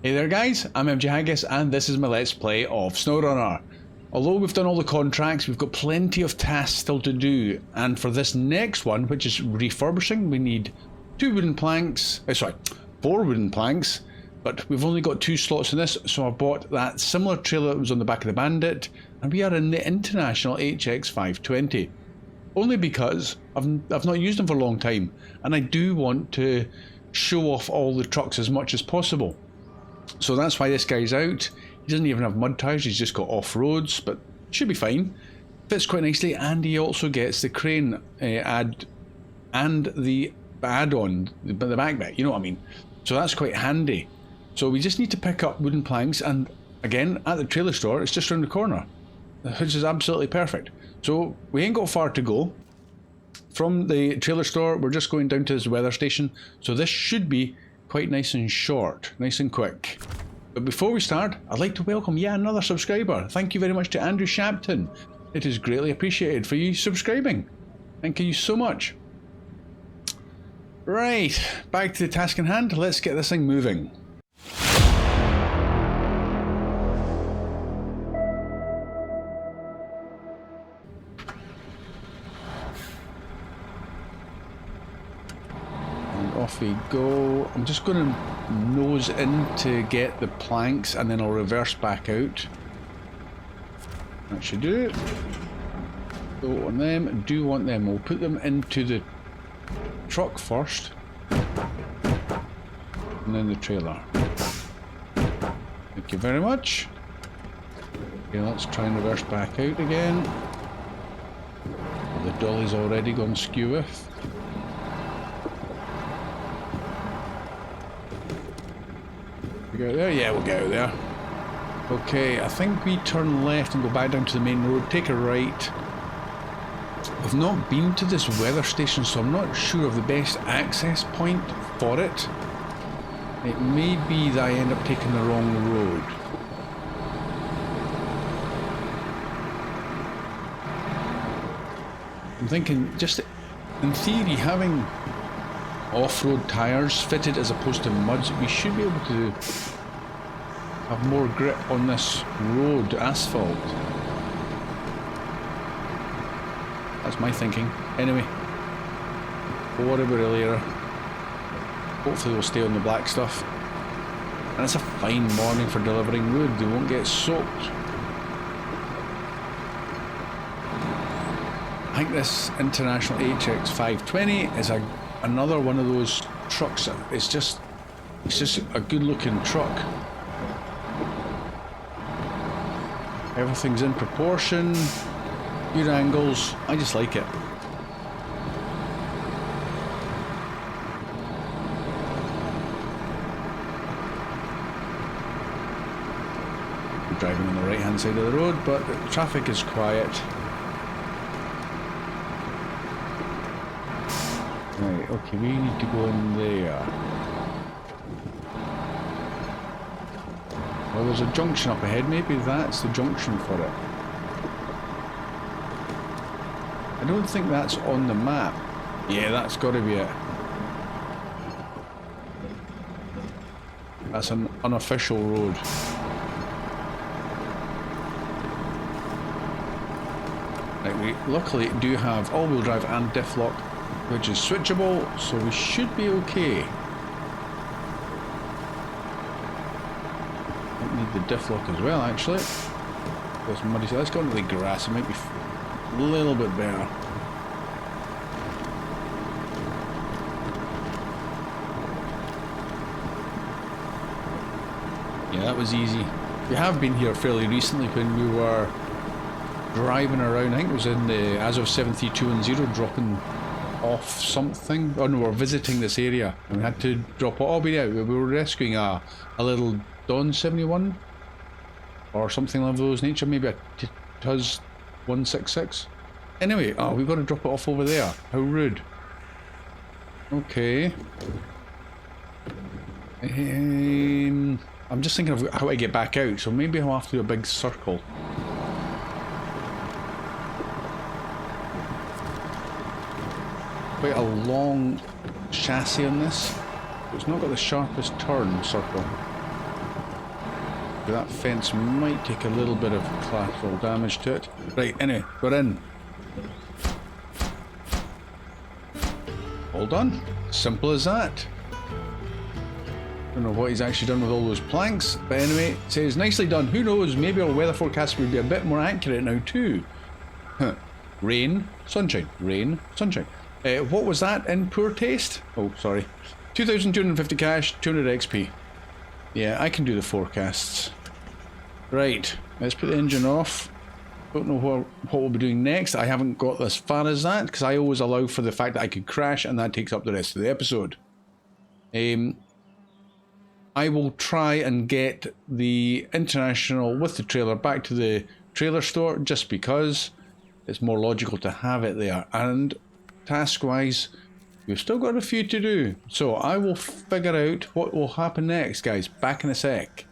Hey there guys, I'm MJ Haggis and this is my Let's Play of Snowrunner. Although we've done all the contracts, we've got plenty of tasks still to do, and for this next one, which is refurbishing, we need 4 wooden planks, but we've only got 2 slots in this, so I bought that similar trailer that was on the back of the Bandit, and we are in the International HX 520. Only because I've not used them for a long time, and I do want to show off all the trucks as much as possible. So that's why this guy's out. He doesn't even have mud tires, he's just got off-roads, but should be fine. Fits quite nicely, and he also gets the crane and the add-on, the back bit, you know what I mean. So that's quite handy. So we just need to pick up wooden planks, and again, at the trailer store, it's just around the corner, which is absolutely perfect. So we ain't got far to go. From the trailer store, we're just going down to this weather station, so this should be quite nice and short, nice and quick. But before we start, I'd like to welcome yet another subscriber. Thank you very much to Andrew Shapton. It is greatly appreciated for you subscribing. Thank you so much. Right, back to the task in hand. Let's get this thing moving. Off we go. I'm just going to nose in to get the planks and then I'll reverse back out. That should do it. Go on them, do want them. We'll put them into the truck first and then the trailer. Thank you very much. Okay, let's try and reverse back out again. The dolly's already gone skew with. Go there? Yeah, we'll go there. Okay, I think we turn left and go back down to the main road, take a right. I've not been to this weather station, so I'm not sure of the best access point for it. It may be that I end up taking the wrong road. I'm thinking, just in theory, having off-road tyres fitted as opposed to muds, we should be able to have more grip on this road asphalt. That's my thinking. Anyway, we'll worry about it later. Hopefully we'll stay on the black stuff. And it's a fine morning for delivering wood, they won't get soaked. I think this International HX 520 is another one of those trucks. It's just a good looking truck. Everything's in proportion, good angles. I just like it. We're driving on the right hand side of the road, but the traffic is quiet. Right, okay, we need to go in there. Well, there's a junction up ahead, maybe that's the junction for it. I don't think that's on the map. Yeah, that's got to be it. That's an unofficial road. Right, we luckily do have all-wheel drive and diff lock, which is switchable, so we should be okay. Don't need the diff lock as well, actually. It's muddy, so let's go into the grass. It might be a little bit better. Yeah, that was easy. We have been here fairly recently when we were driving around. I think it was in the Azov 7310 dropping off something. Oh no, we're visiting this area and we had to drop it. Oh, we were rescuing a little Don 71 or something of those nature, maybe a Tuz 166. Anyway, oh, we've got to drop it off over there. How rude. Okay. I'm just thinking of how I get back out, so maybe I'll have to do a big circle. Quite a long chassis on this. It's not got the sharpest turn circle. That fence might take a little bit of collateral damage to it. Right, anyway, we're in. All done. Simple as that. Don't know what he's actually done with all those planks, but anyway, it says nicely done. Who knows, maybe our weather forecast would be a bit more accurate now too. Huh. Rain, sunshine, rain, sunshine. What was that in poor taste? Oh, sorry. 2,250 cash, 200 XP. Yeah, I can do the forecasts. Right, let's put the engine off. Don't know what we'll be doing next. I haven't got as far as that, because I always allow for the fact that I could crash, and that takes up the rest of the episode. I will try and get the International with the trailer back to the trailer store, just because it's more logical to have it there. And task-wise, we've still got a few to do. So I will figure out what will happen next, guys. Back in a sec.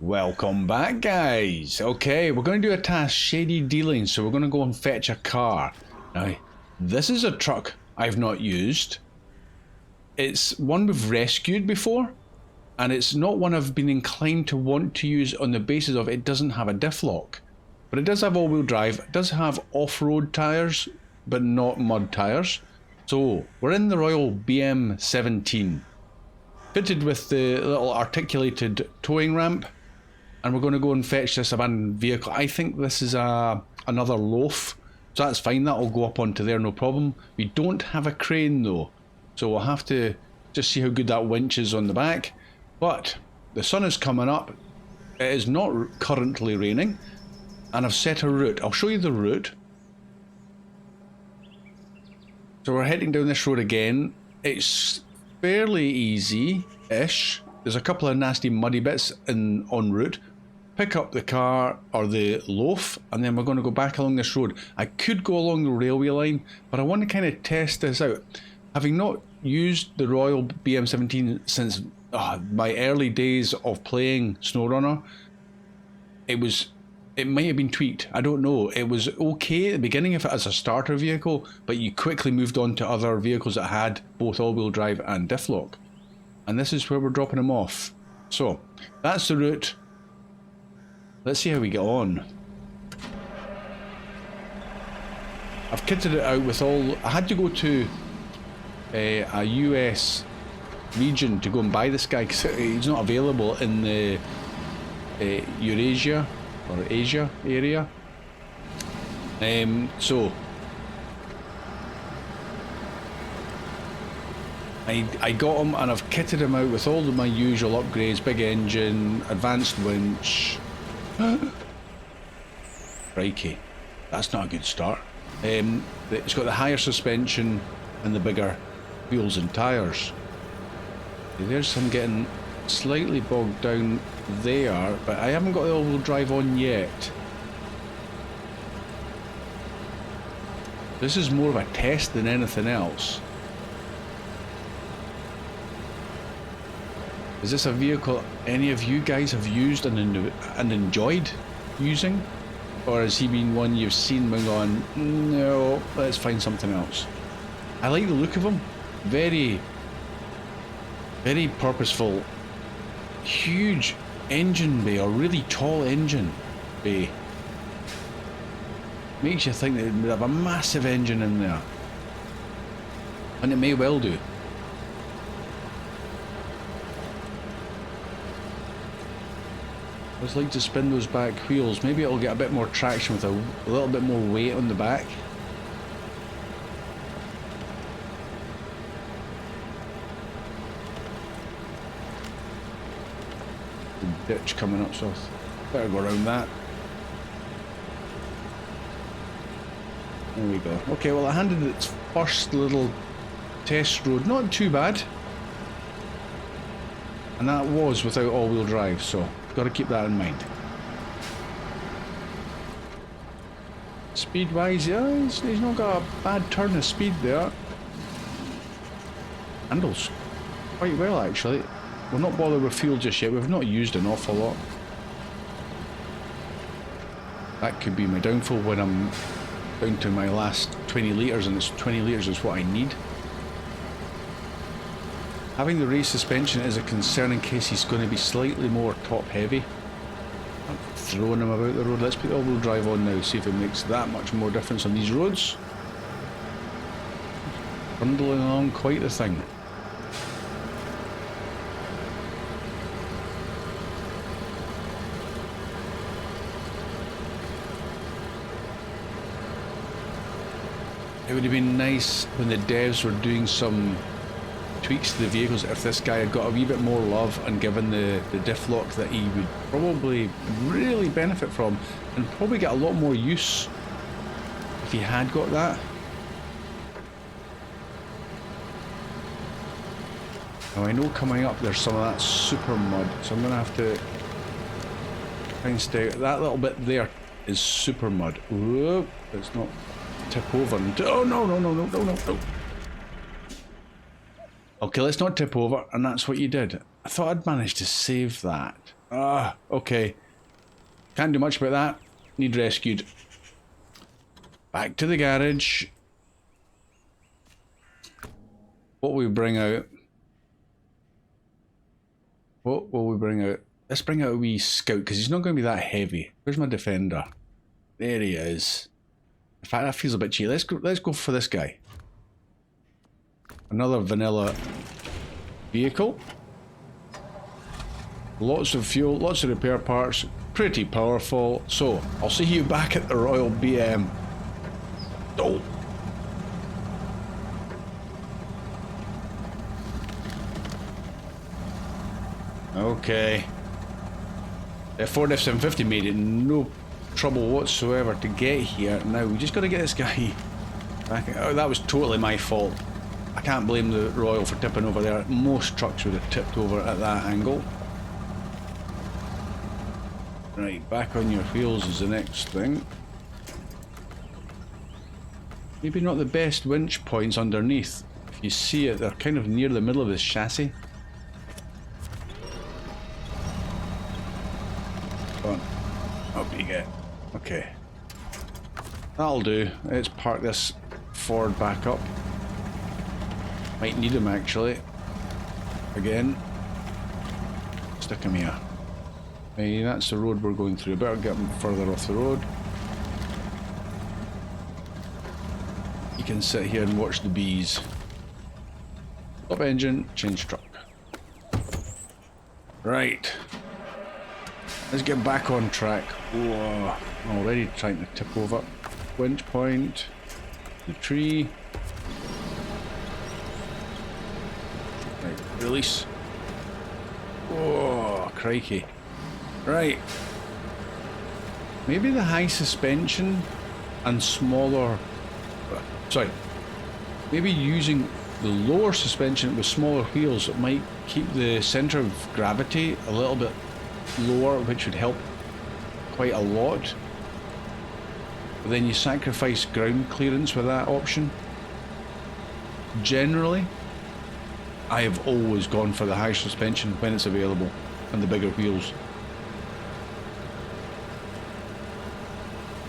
Welcome back, guys. Okay, we're going to do a task, Shady Dealings. So we're going to go and fetch a car. Now, this is a truck I've not used. It's one we've rescued before, and it's not one I've been inclined to want to use on the basis of it doesn't have a diff lock. But it does have all-wheel drive, it does have off-road tyres, but not mud tyres. So, we're in the Royal BM17, fitted with the little articulated towing ramp, and we're going to go and fetch this abandoned vehicle. I think this is another loaf, so that's fine, that'll go up onto there, no problem. We don't have a crane though. So we'll have to just see how good that winch is on the back. But the sun is coming up. It is not currently raining. And I've set a route. I'll show you the route. So we're heading down this road again. It's fairly easy-ish. There's a couple of nasty muddy bits en route. Pick up the car or the loaf, and then we're going to go back along this road. I could go along the railway line, but I want to kind of test this out. Having not used the Royal BM17 since my early days of playing Snowrunner, it might have been tweaked. I don't know. It was okay at the beginning if it as a starter vehicle, but you quickly moved on to other vehicles that had both all-wheel drive and diff lock. And this is where we're dropping them off. So, that's the route. Let's see how we get on. I've kitted it out with all... I had to go to a US region to go and buy this guy because he's not available in the Eurasia or Asia area. So I got him and I've kitted him out with all of my usual upgrades: big engine, advanced winch. Crikey, that's not a good start. It's got the higher suspension and the bigger wheels and tyres. There's some getting slightly bogged down there, but I haven't got the all-wheel drive on yet. This is more of a test than anything else. Is this a vehicle any of you guys have used and enjoyed using? Or has he been one you've seen and gone, no, let's find something else? I like the look of him. Very, very purposeful. Huge engine bay, or really tall engine bay. Makes you think that it would have a massive engine in there. And it may well do. I just like to spin those back wheels. Maybe it'll get a bit more traction with a little bit more weight on the back. Ditch coming up, so I better go around that. There we go. Okay, well, I handed its first little test road, not too bad, and that was without all-wheel drive, so got to keep that in mind. Speed-wise, yeah, he's not got a bad turn of speed there. Handles quite well, actually. We're not bothered with fuel just yet. We've not used an awful lot. That could be my downfall when I'm down to my last 20 litres, and it's 20 litres is what I need. Having the race suspension is a concern in case he's going to be slightly more top heavy. I'm throwing him about the road. Let's put the all-wheel drive on now, see if it makes that much more difference on these roads. Bundling along quite the thing. It would have been nice when the devs were doing some tweaks to the vehicles if this guy had got a wee bit more love and given the diff lock that he would probably really benefit from and probably get a lot more use if he had got that. Now I know coming up there's some of that super mud, so I'm going to have to try and stay. That little bit there is super mud. Whoop, let's not tip over. Oh no, no, no, no, no, no, no. Okay, let's not tip over, and that's what you did. I thought I'd managed to save that. Ah, okay. Can't do much about that. Need rescued. Back to the garage. What will we bring out? What will we bring out? Let's bring out a wee scout, because he's not going to be that heavy. Where's my defender? There he is. In fact, that feels a bit cheap. Let's go for this guy. Another vanilla vehicle. Lots of fuel, lots of repair parts, pretty powerful. So, I'll see you back at the Royal BM. Oh! Okay. Ford F-750 made it no trouble whatsoever to get here. Now, we just got to get this guy back. Oh, that was totally my fault. I can't blame the Royal for tipping over there. Most trucks would have tipped over at that angle. Right, back on your wheels is the next thing. Maybe not the best winch points underneath. If you see it, they're kind of near the middle of this chassis. Go on. Up you get. Okay. That'll do. Let's park this Ford back up. Might need him actually. Again. Stick him here. Hey, that's the road we're going through. Better get him further off the road. You can sit here and watch the bees. Stop engine, change truck. Right. Let's get back on track. Whoa. Already trying to tip over. Winch point. The tree. Right, release. Oh, crikey. Right. Maybe the high suspension and smaller... Sorry. Maybe using the lower suspension with smaller wheels might keep the centre of gravity a little bit lower, which would help quite a lot. But then you sacrifice ground clearance with that option. Generally, I have always gone for the high suspension when it's available and the bigger wheels.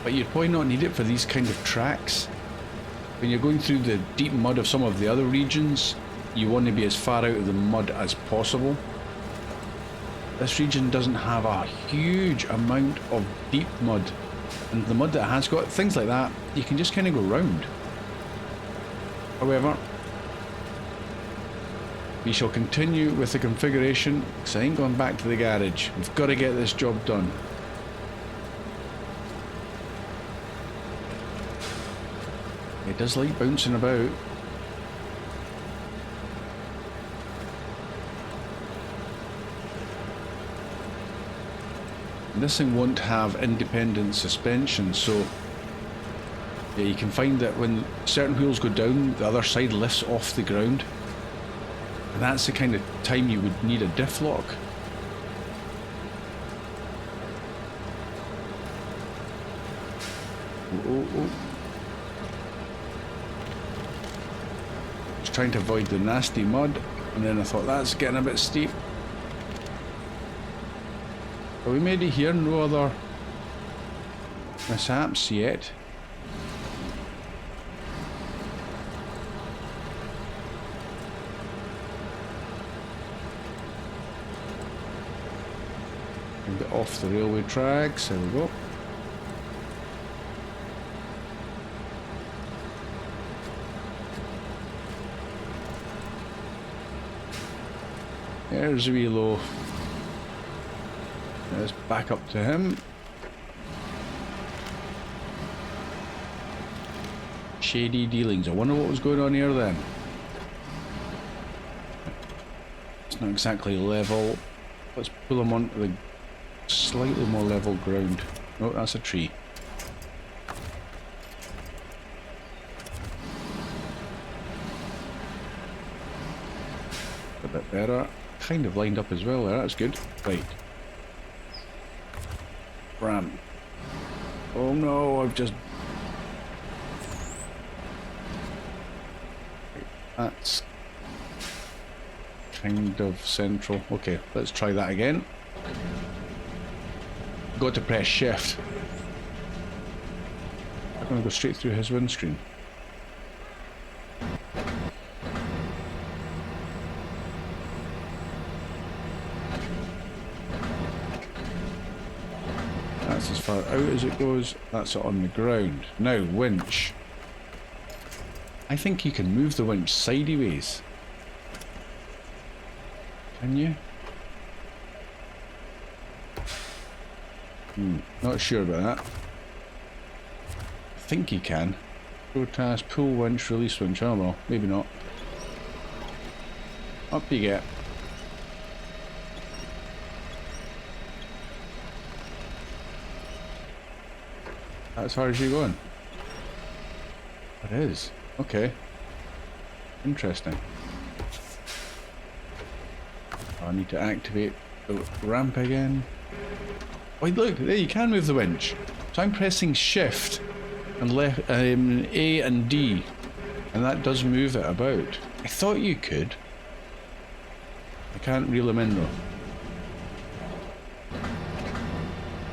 But you'd probably not need it for these kind of tracks. When you're going through the deep mud of some of the other regions, you want to be as far out of the mud as possible. This region doesn't have a huge amount of deep mud, and the mud that it has got, things like that, you can just kind of go round. However, we shall continue with the configuration, because I ain't going back to the garage. We've got to get this job done. It does like bouncing about. This thing won't have independent suspension, so yeah, you can find that when certain wheels go down, the other side lifts off the ground. And that's the kind of time you would need a diff lock. Oh. Trying to avoid the nasty mud, and then I thought that's getting a bit steep. But we made it here, no other mishaps yet. And get off the railway tracks. There we go. There's a wee low. Let's back up to him. Shady Dealings. I wonder what was going on here then. It's not exactly level. Let's pull him onto the slightly more level ground. Oh, that's a tree. A bit better. Kind of lined up as well there, that's good. Right. Ram. Oh no, I've just... That's kind of central. Okay, let's try that again. Got to press shift. I'm going to go straight through his windscreen. That's as far out as it goes. That's it on the ground. Now, winch. I think you can move the winch sideways. Can you? Not sure about that. I think you can. Go task, pull winch, release winch. I don't know. Maybe not. Up you get. As far as you're going? It is. Okay. Interesting. I need to activate the ramp again. Wait, look, there you can move the winch. So I'm pressing shift and left A and D, and that does move it about. I thought you could. I can't reel him in though.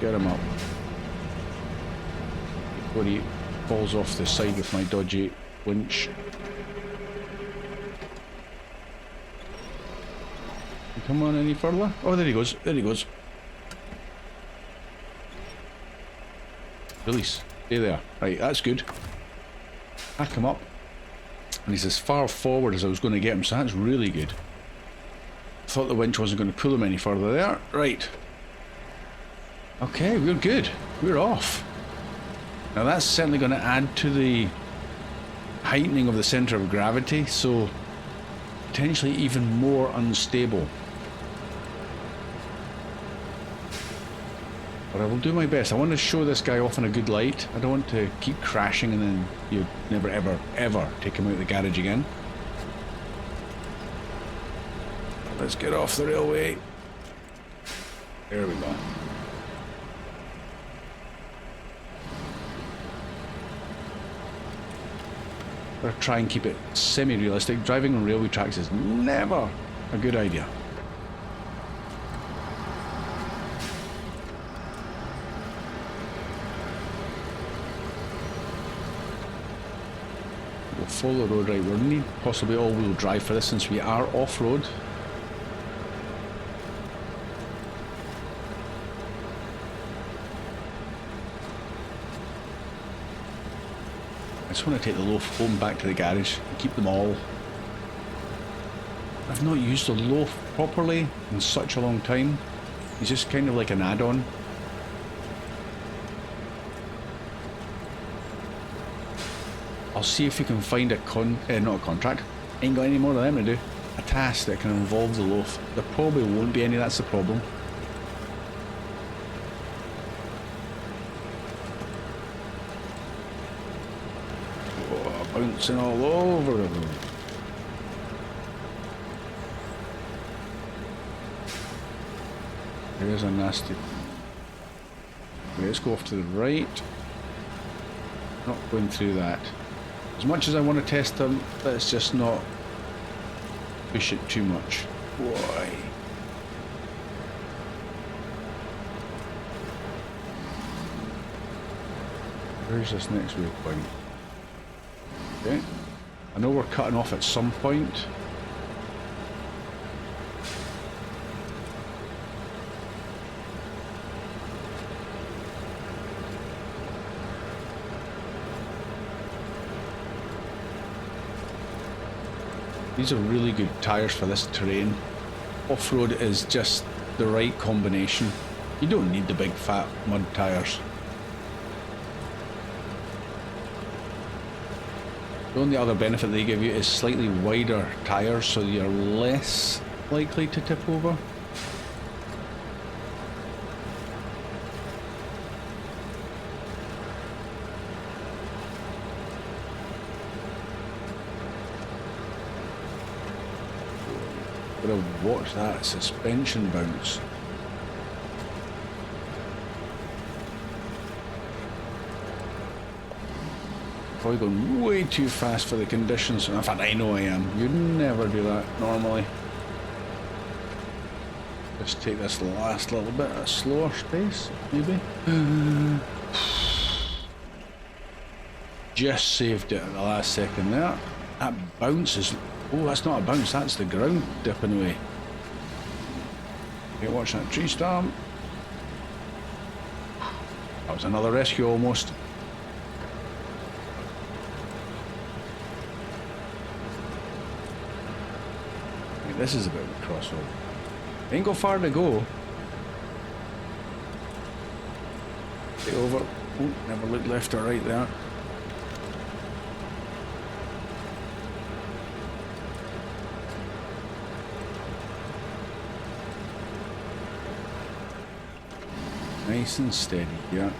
Get him up before he falls off the side with my dodgy winch. Come on any further? Oh, there he goes. There he goes. Release. Stay there. Right, that's good. Hack him up. And he's as far forward as I was going to get him, so that's really good. Thought the winch wasn't going to pull him any further there. Right. Okay, we're good. We're off. Now that's certainly going to add to the heightening of the centre of gravity, so potentially even more unstable. But I will do my best. I want to show this guy off in a good light. I don't want to keep crashing and then you never ever ever take him out of the garage again. Let's get off the railway. There we go. We're try and keep it semi-realistic. Driving on railway tracks is never a good idea. We'll follow the road, right? We'll need possibly all-wheel drive for this since we are off-road. I just want to take the loaf home back to the garage and keep them all. I've not used the loaf properly in such a long time. It's just kind of like an add-on. I'll see if we can find a not a contract. Ain't got any more of them to do. A task that can involve the loaf. There probably won't be any, that's the problem. Bouncing all over them. There's a nasty. Okay, let's go off to the right. Not going through that. As much as I want to test them, let's just not push it too much. Why? Where's this next waypoint? Okay. I know we're cutting off at some point. These are really good tyres for this terrain. Off-road is just the right combination. You don't need the big fat mud tyres. The only other benefit they give you is slightly wider tyres, so you're less likely to tip over. Gotta watch that suspension bounce. Probably going way too fast for the conditions. In fact, I know I am. You'd never do that normally. Just take this last little bit at a slower pace, maybe. Just saved it at the last second there. That bounce is... Oh, that's not a bounce, that's the ground dipping away. Okay, watch that tree storm. That was another rescue almost. Right, this is about the crossover. Ain't got far to go. Get over. Oh, never looked left or right there. Nice and steady, yeah.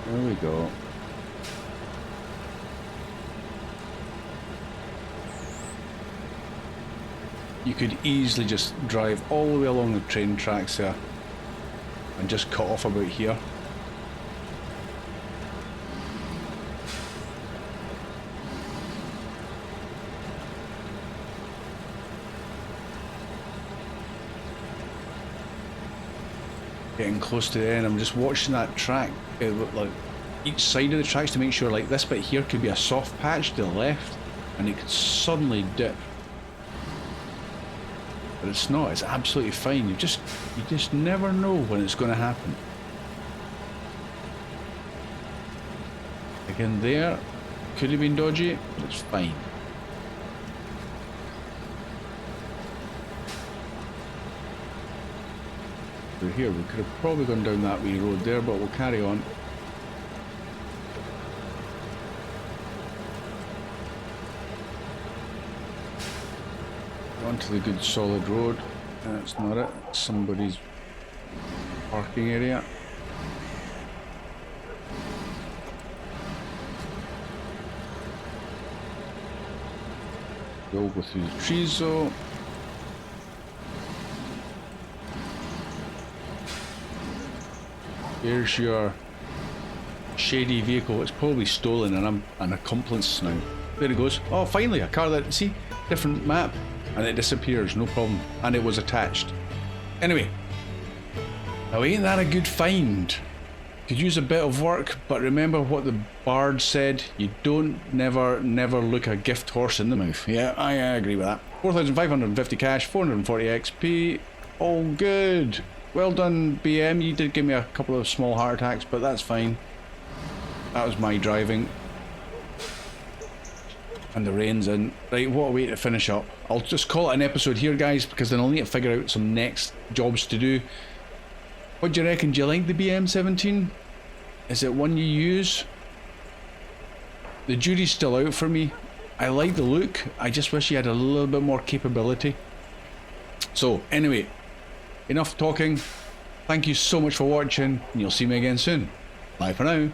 There we go. You could easily just drive all the way along the train tracks there and just cut off about here. Getting close to the end, I'm just watching that track, like each side of the tracks to make sure like this bit here could be a soft patch to the left and it could suddenly dip. But it's not, it's absolutely fine. You just never know when it's going to happen. Again there, could have been dodgy, but it's fine. Through here, we could have probably gone down that wee road there, but we'll carry on. Onto the good solid road. That's not it, it's somebody's parking area. We'll go through the trees though. Here's your shady vehicle. It's probably stolen and I'm an accomplice now. There it goes. Oh, finally, a car that, see, different map. And it disappears, no problem. And it was attached. Anyway. Now ain't that a good find? Could use a bit of work, but remember what the bard said. You don't never look a gift horse in the mouth. Yeah, I agree with that. 4,550 cash, 440 XP. All good. Well done, BM. You did give me a couple of small heart attacks, but that's fine. That was my driving. And the rain's in. Right, what a way to finish up. I'll just call it an episode here, guys, because then I'll need to figure out some next jobs to do. What do you reckon? Do you like the BM17? Is it one you use? The jury's still out for me. I like the look. I just wish he had a little bit more capability. So, anyway. Enough talking. Thank you so much for watching, and you'll see me again soon. Bye for now.